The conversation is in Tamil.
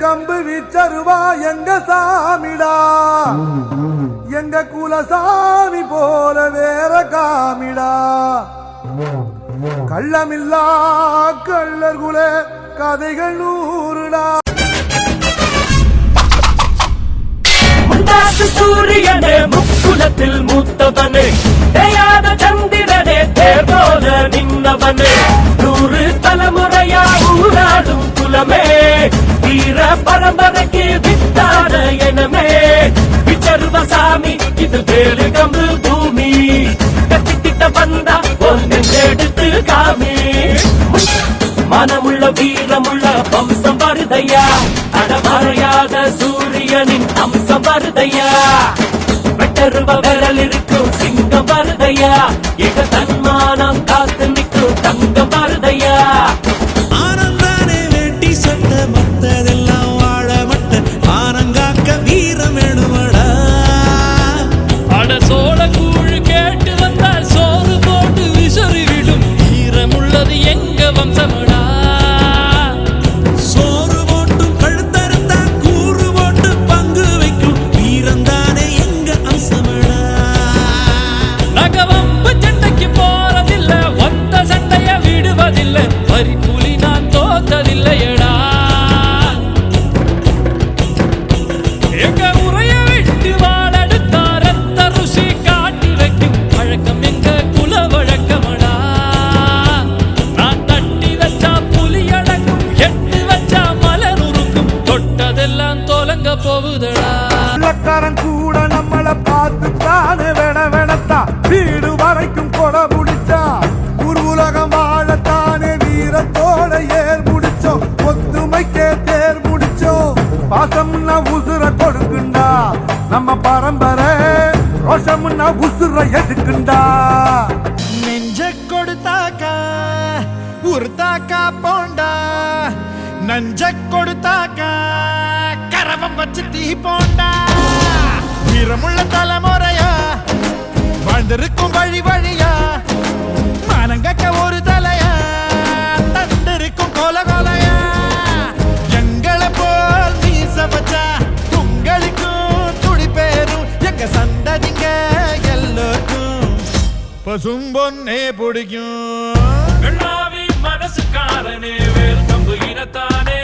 கம்பு வீச்சருவா எங்க சாமிடா, எங்க குலசாமி போல வேற காமிடா. கள்ளமில்லா கள்ளர் குல கதைகள் நூறுடா. சூரியனே முக்குலத்தில் மூத்தவனே, தேயாத சந்திரனே தேர்வோல நின்னவனே, 100 தலைமுறையா ஊராடும் குலமே, வீர பரம்பரைக்கு வித்தான எனமே, விச்சருவசாமி இது வேறு கம்பு பூமி, கத்தித்திட்ட வந்தா ஒன்றெடுத்து காமி. மனமுள்ள வீரமுள்ள வம்சம் வருதையா, அடமறையாத சூரியனின் அம்சம் வருதையா, வெட்டருவ விரல் இருக்கும் சிங்கம் வருதையா, எங்க தன்மானம் காத்து நிற்கும் தங்கம் வருதையா. ஆனந்தானே வேட்டி சட்ட மத்ததெல்லாம் வாழ மட்ட ஆனங்காக்க வீரம் வேணுமடா. அட சோழ கூழ் கேட்டு வந்தால் சோறு போட்டு விசறி விடும் வீரமுள்ளது எங்க வம்சமடா. சோறு போட்டும் கழுத்தறுத்தா கூறு போட்டு பங்கு வைக்கும் வீரந்தானே எங்க அம்சமடா. நகவம்பு சண்டைக்கு போறதில்ல, ஒத்த சண்டைய விடுவதில்லை, வரி புலி நான் தோத்ததில்லையடா. எங்க உரைய விட்டு வாழெடுத்தா ரத்த ருசி காட்டி வைக்கும் வழக்கம் எங்க குல வழக்கமடா. நான் தட்டி வச்சா புலி அடங்கும், எட்டு வச்சா மலர் உருக்கும், தொட்டதெல்லாம் தொலங்க போகுதடா. உள்ளக்காரன் கூட நம்மள பார்த்து தானே வெணத்தா, வீடு வரைக்கும் கொடை முடிச்சா, ஊர் உலகம் வாழத்தானே வீரத்தோட ஏர் முடிச்சோம், ஒத்துமைக்கே தேர் முடிச்சோம். பாசம்னா உசுர கொடுக்குண்டா நம்ம பரம்பரை, ரோஷம்னா உசுர எதுக்குண்டா. நெஞ்ச கொடுத்தாக்கா உருத்தாக்கா போண்டா, நஞ்ச கொடுத்தாக்கா கரவம் வச்சு தீ போண்டா. வீரமுள்ள தலைமுறையா வாழ்ந்திருக்கும் வழி வழியா, மானங்கக்க ஒரு தலையா தந்திருக்கும் கோல கோலையா. எங்களை போல் மீச வச்சா உங்களுக்கும் துடி பேரும், எங்க சந்ததிங்க எல்லோருக்கும் பசும்பொன்னே பிடிக்கும். வெள்ளாவி மனசுக்காரனே வேறு கம்பு இனத்தானே,